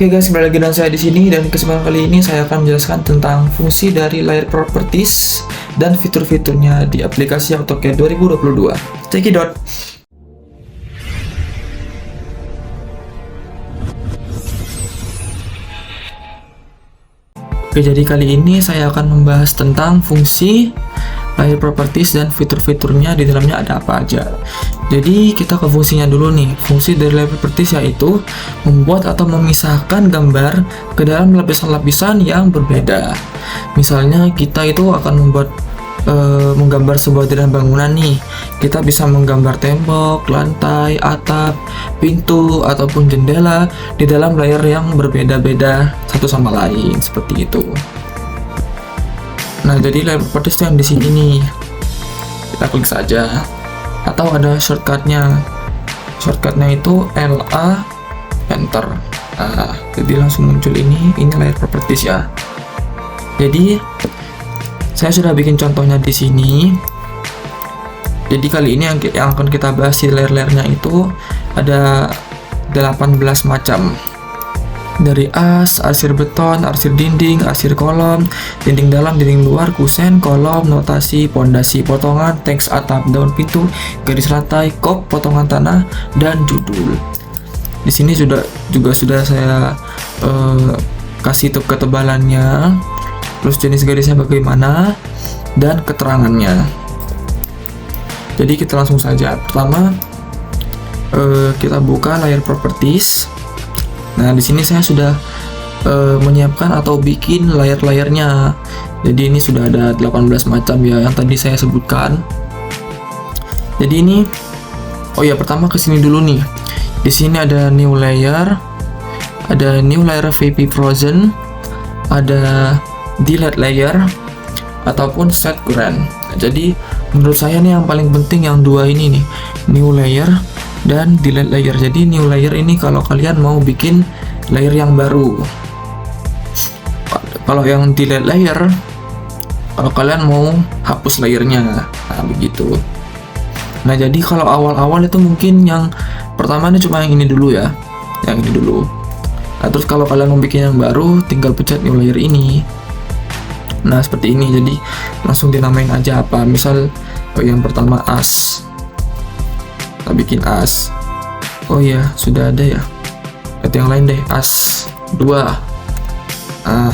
Oke guys, kembali lagi dengan saya di sini, dan kesempatan kali ini saya akan menjelaskan tentang fungsi dari layer properties dan fitur-fiturnya di aplikasi AutoCAD 2022. Check it out. Oke, jadi kali ini saya akan membahas tentang fungsi layer properties dan fitur-fiturnya di dalamnya ada apa aja. Jadi kita ke fungsinya dulu nih. Fungsi dari layer properties yaitu membuat atau memisahkan gambar ke dalam lapisan-lapisan yang berbeda. Misalnya kita itu akan menggambar sebuah desain bangunan nih. Kita bisa menggambar tembok, lantai, atap, pintu, ataupun jendela di dalam layer yang berbeda-beda satu sama lain, seperti itu. Nah, jadi layer properties yang di sini nih, kita klik saja, atau ada shortcutnya. Shortcutnya itu LA Enter. Nah, jadi langsung muncul ini layer properties ya. Jadi saya sudah bikin contohnya di sini. Jadi kali ini yang akan kita bahas di layer-layernya itu ada 18 macam. Dari as, arsir beton, arsir dinding, arsir kolom, dinding dalam, dinding luar, kusen, kolom, notasi, pondasi, potongan, teks atap, daun pintu, garis lantai, kop, potongan tanah, dan judul. Di sini juga sudah saya kasih ketebalannya, terus jenis garisnya bagaimana, dan keterangannya. Jadi kita langsung saja. Pertama, kita buka layer properties. Nah, di sini saya sudah menyiapkan atau bikin layer-layernya. Jadi ini sudah ada 18 macam ya yang tadi saya sebutkan. Jadi ini, pertama ke sini dulu nih. Di sini ada new layer, VP frozen, ada delete layer, ataupun set current. Nah, jadi menurut saya nih yang paling penting yang dua ini nih, new layer dan delete layer. Jadi new layer ini kalau kalian mau bikin layer yang baru. Kalau yang delete layer, kalau kalian mau hapus layernya. Nah, begitu. Nah, jadi kalau awal-awal itu mungkin yang pertama ini cuma yang ini dulu ya. Yang ini dulu. Nah, terus kalau kalian mau bikin yang baru, tinggal pencet new layer ini. Nah, seperti ini. Jadi langsung dinamain aja apa. Misal yang pertama as. Kita bikin as. Oh iya, sudah ada ya. Lihat yang lain deh, as 2. Nah,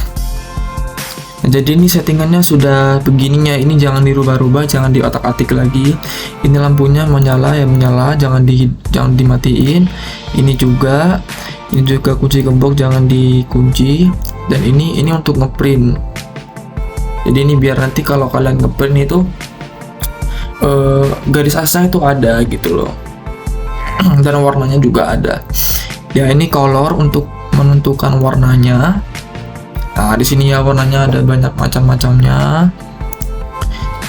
jadi ini settingannya sudah begininya. Ini jangan dirubah-rubah, jangan diotak-atik lagi. Ini lampunya menyala ya menyala, jangan dimatiin. Ini juga kunci gembok jangan dikunci. Dan ini untuk ngeprint. Jadi ini biar nanti kalau kalian ngeprint itu garis asnya itu ada gitu loh. Dan warnanya juga ada. Ya, ini color untuk menentukan warnanya. Nah, di sini ya warnanya ada banyak macam-macamnya.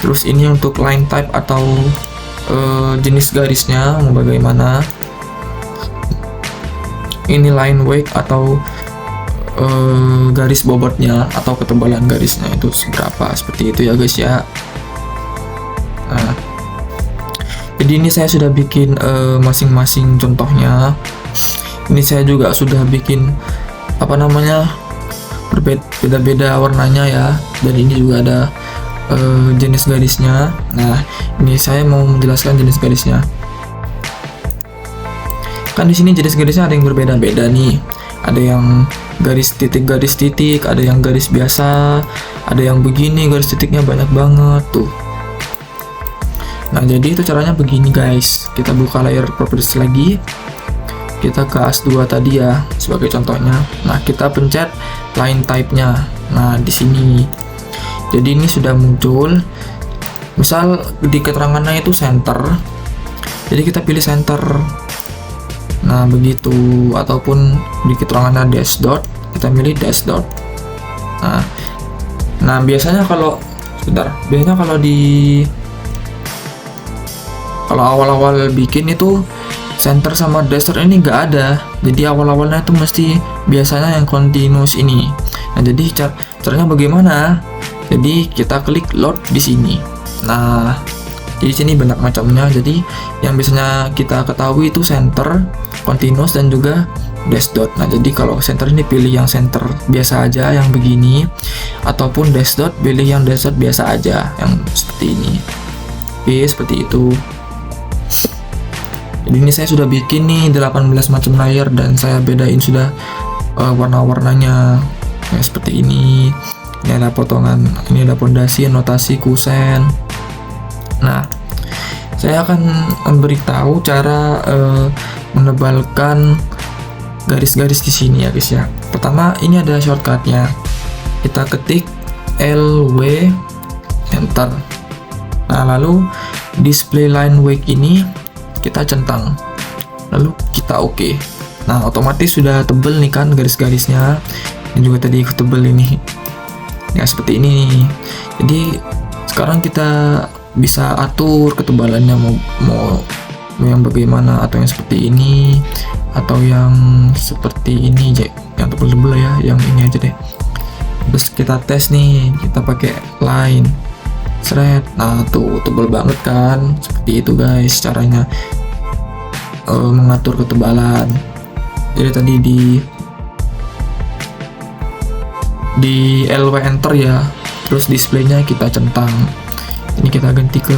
Terus ini untuk line type atau jenis garisnya mau bagaimana. Ini line weight atau garis bobotnya atau ketebalan garisnya itu seberapa, seperti itu ya guys ya. Nah, jadi ini saya sudah bikin masing-masing contohnya. Ini saya juga sudah bikin berbeda-beda warnanya ya. Dan ini juga ada jenis garisnya. Nah, ini saya mau menjelaskan jenis garisnya. Kan di sini jenis garisnya ada yang berbeda-beda nih. Ada yang garis titik, ada yang garis biasa, ada yang begini, garis titiknya banyak banget tuh. Nah, jadi itu caranya begini guys. Kita buka layer properties lagi. Kita ke as2 tadi ya sebagai contohnya. Nah, kita pencet line type-nya. Nah, di sini. Jadi ini sudah muncul. Misal di keterangannya itu center. Jadi kita pilih center. Nah, begitu. Ataupun di keterangannya dash dot, kita pilih dash dot. Nah, biasanya kalau awal-awal bikin itu center sama dash dot ini nggak ada. Jadi awal-awalnya itu mesti biasanya yang continuous ini. Nah, jadi caranya bagaimana? Jadi kita klik load di sini. Nah, Jadi sini banyak macamnya. Jadi yang biasanya kita ketahui itu center, continuous, dan juga dash dot. Nah, jadi kalau center ini pilih yang center biasa aja yang begini, ataupun dash dot pilih yang dash dot biasa aja yang seperti ini. Oke, seperti itu. Jadi ini saya sudah bikin nih 18 macam layer dan saya bedain sudah warna-warnanya kayak seperti ini. Ini ada potongan, ini ada pondasi, notasi, kusen. Nah, saya akan memberitahu cara menebalkan garis-garis di sini ya guys ya. Pertama, ini ada shortcutnya. Kita ketik LW enter. Nah, lalu display line weight ini kita centang. Lalu kita oke. Nah, otomatis sudah tebel nih kan garis-garisnya. Dan juga tadi ikut tebel ini. Ya, seperti ini. Jadi, sekarang kita bisa atur ketebalannya mau yang bagaimana, atau yang seperti ini, atau yang seperti ini aja, yang tebel-tebel ya, yang ini aja deh. Terus kita tes nih, kita pakai line thread. Nah, tuh tebel banget kan. Seperti itu guys caranya mengatur ketebalan. Jadi tadi di LW enter ya, terus displaynya kita centang. Ini kita ganti ke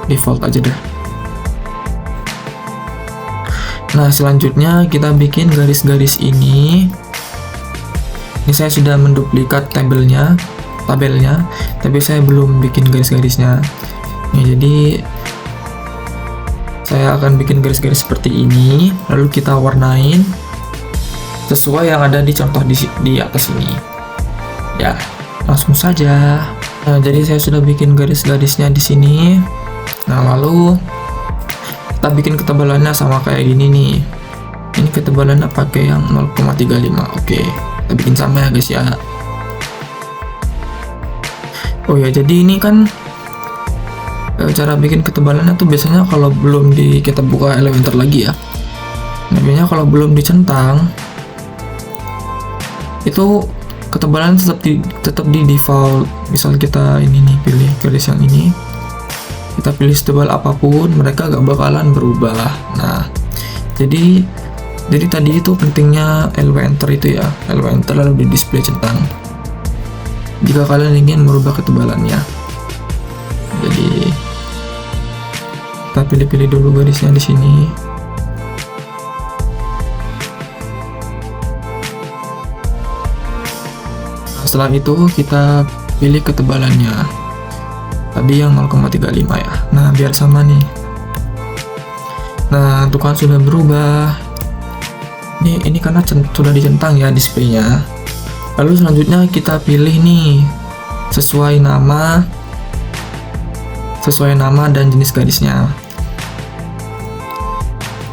default aja deh. Nah, selanjutnya kita bikin garis-garis ini. Ini saya sudah menduplikat tabelnya, tapi saya belum bikin garis-garisnya. Nah, jadi saya akan bikin garis-garis seperti ini, lalu kita warnain sesuai yang ada di contoh di atas ini. Ya, langsung saja. Nah, jadi saya sudah bikin garis-garisnya di sini. Nah, lalu kita bikin ketebalannya sama kayak gini nih. Ini ketebalannya pakai yang 0,35. Oke, kita bikin sama ya guys ya. Oh ya, jadi ini kan cara bikin ketebalannya tuh biasanya kalau belum kita buka Elementor lagi ya. Nah, biasanya kalau belum dicentang itu ketebalan tetap di default. Misal kita ini nih pilih garis yang ini, kita pilih setebal apapun, mereka gak bakalan berubah. Nah, jadi tadi itu pentingnya LW enter itu ya, LW enter lalu di display centang jika kalian ingin merubah ketebalannya. Jadi kita pilih-pilih dulu garisnya di sini. Setelah itu kita pilih ketebalannya, tadi yang 0,35 ya. Nah, biar sama nih. Nah, itu kan sudah berubah. Ini karena sudah dicentang ya displaynya. Lalu selanjutnya kita pilih nih sesuai nama dan jenis garisnya,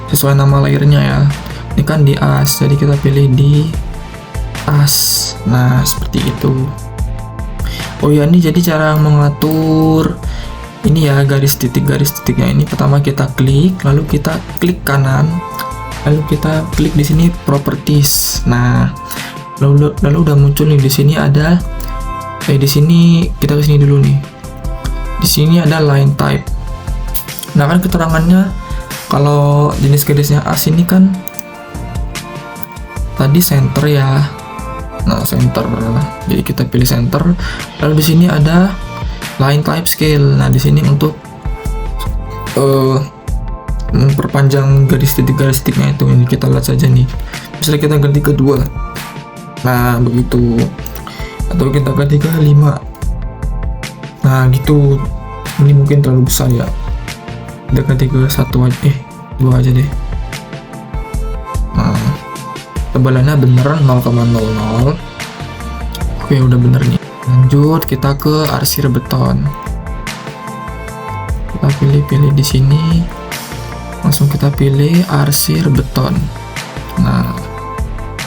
sesuai nama layernya ya. Ini kan di as, jadi kita pilih di as. Nah, seperti itu. Oh ya, ini jadi cara mengatur ini ya, garis titiknya ini. Pertama kita klik, lalu kita klik kanan, lalu kita klik di sini properties. Nah, lalu udah muncul nih di sini ada di sini kita ke sini dulu nih. Di sini ada line type. Nah, kan keterangannya kalau jenis garisnya as ini kan tadi center ya. Nah, center. Jadi kita pilih center. Lalu di sini ada line type scale. Nah, di sini untuk memperpanjang garis titiknya itu. Ini kita lihat saja nih. Misalnya kita ganti ke 2. Nah, begitu. Atau kita ganti ke 5. Nah, gitu. Ini mungkin terlalu besar ya. Kita ganti ke 1 aja. 2 aja deh. Nah, tebalannya bener 0,00. Oke, udah bener nih. Lanjut kita ke arsir beton. Kita pilih di sini. Langsung kita pilih arsir beton. Nah,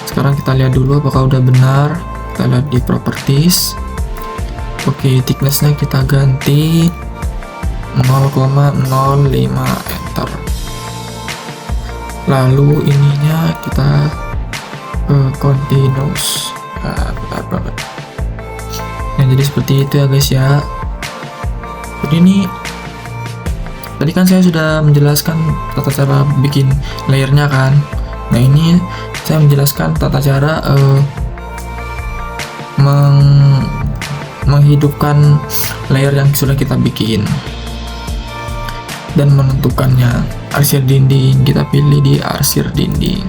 sekarang kita lihat dulu apakah udah benar. Kita lihat di properties. Oke, thicknessnya kita ganti 0,05 enter. Lalu ininya kita continuous. Nah, benar banget. Nah, jadi seperti itu ya guys ya. Jadi ini tadi kan saya sudah menjelaskan tata cara bikin layernya kan. Nah, ini saya menjelaskan tata cara menghidupkan layer yang sudah kita bikin dan menentukannya. Arsir dinding kita pilih di arsir dinding.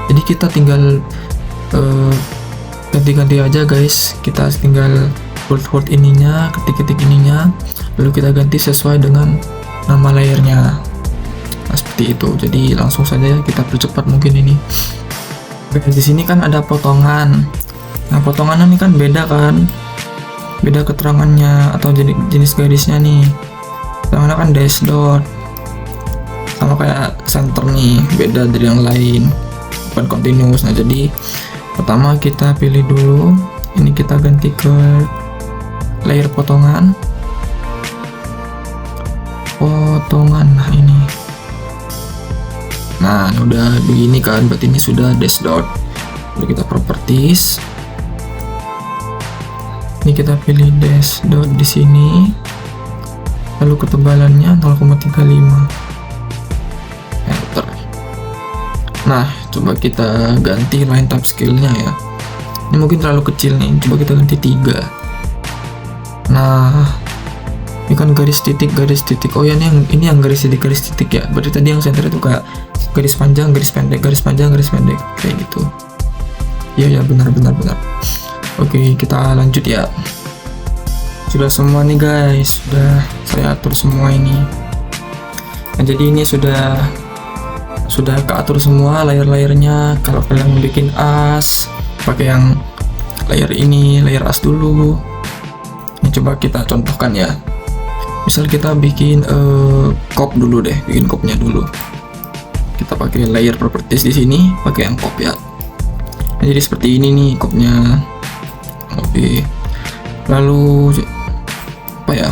Jadi kita tinggal ganti-ganti aja guys, kita tinggal hold ininya, ketik ininya, lalu kita ganti sesuai dengan nama layernya. Nah, seperti itu. Jadi langsung saja kita percepat mungkin ini. Guys, di sini kan ada potongan. Nah, potongannya ini kan beda kan, beda keterangannya atau jenis garisnya nih. Keterangannya kan dash dot, sama kayak center nih, beda dari yang lain, bukan continuous. Nah, jadi pertama kita pilih dulu, ini kita ganti ke layer potongan. Nah ini. Nah, ini udah begini kan, berarti ini sudah dash dot. Lalu kita properties. Ini kita pilih dash dot di sini. Lalu ketebalannya 0,35. Enter. Nah, coba kita ganti line type scale-nya ya. Ini mungkin terlalu kecil nih, coba kita ganti 3. Nah, ini kan garis titik. Oh ya, ini yang garis titik ya. Berarti tadi yang center itu kayak garis panjang, garis pendek, garis panjang, garis pendek, kayak gitu. Iya ya, benar. Oke, kita lanjut ya. Sudah semua nih guys, sudah saya atur semua ini. Nah, jadi ini sudah keatur semua layer-layernya. Kalau kalian mau bikin as, pakai yang layer ini, layer as dulu. Ini coba kita contohkan ya. Misal kita bikin cop dulu deh, bikin copnya dulu. Kita pakai layer properties di sini, pakai yang cop ya. Nah, jadi seperti ini nih copnya. Oke. Lalu apa ya?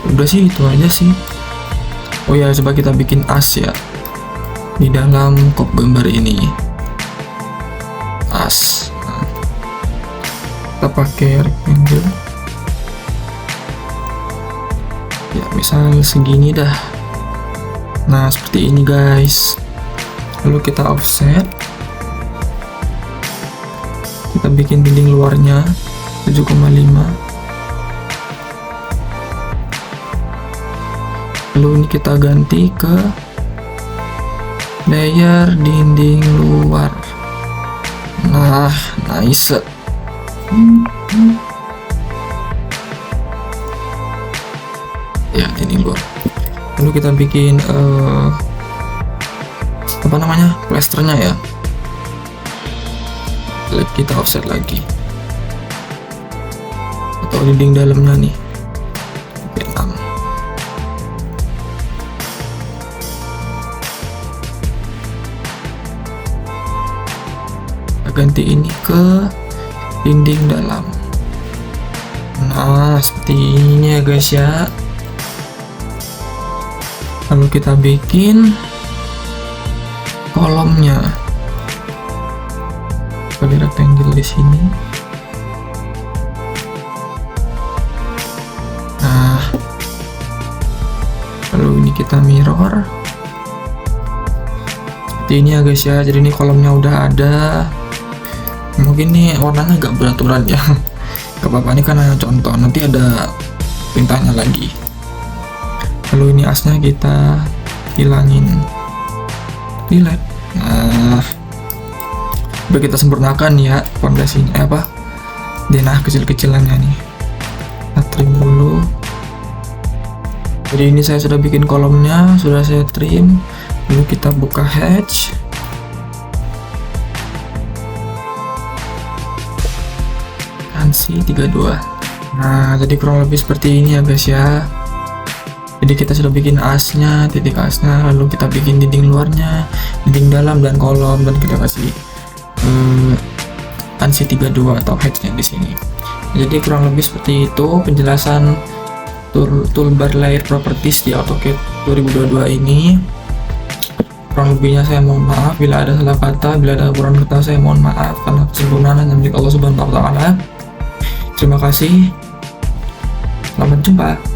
Udah sih, itu aja sih. Oh ya, coba kita bikin as ya di dalam cop gambar ini. As. Nah, kita pakai rectangle. Ya, misal segini dah. Nah, seperti ini guys. Lalu kita offset. Kita bikin dinding luarnya 7,5. Lalu ini kita ganti ke layer dinding luar. Nah, nice. Ya, dinding luar. Lalu kita bikin apa namanya, plasternya ya. Kita offset lagi, atau dinding dalamnya nih. Oke, 6. Kita ganti ini ke dinding dalam. Nah, seperti ini ya guys ya. Lalu kita bikin kolomnya. Pakai rectangle di sini. Nah, lalu ini kita mirror. Seperti ini ya guys ya. Jadi ini kolomnya udah ada. Mungkin nih warnanya agak beraturan ya. Gak apa-apa, ini kan hanya contoh. Nanti ada perintahnya lagi. Lalu ini asnya kita hilangin. Delete. Nah, udah kita sempurnakan ya fondasinya, denah kecil-kecilannya nih. Kita trim dulu. Jadi ini saya sudah bikin kolomnya, sudah saya trim. Lalu kita buka hatch. ANSI 32. Nah, jadi kurang lebih seperti ini ya guys ya. Jadi kita sudah bikin asnya, titik asnya, lalu kita bikin dinding luarnya, dinding dalam dan kolom, dan kita kasih ANSI 32 atau hatch-nya di sini. Jadi kurang lebih seperti itu penjelasan toolbar layer properties di AutoCAD 2022 ini. Kurang lebihnya saya mohon maaf bila ada salah kata, bila ada kurang kata saya mohon maaf, karena kesempurnaan hanya milik Allah Subhanahu wa Ta'ala. Terima kasih. Selamat jumpa.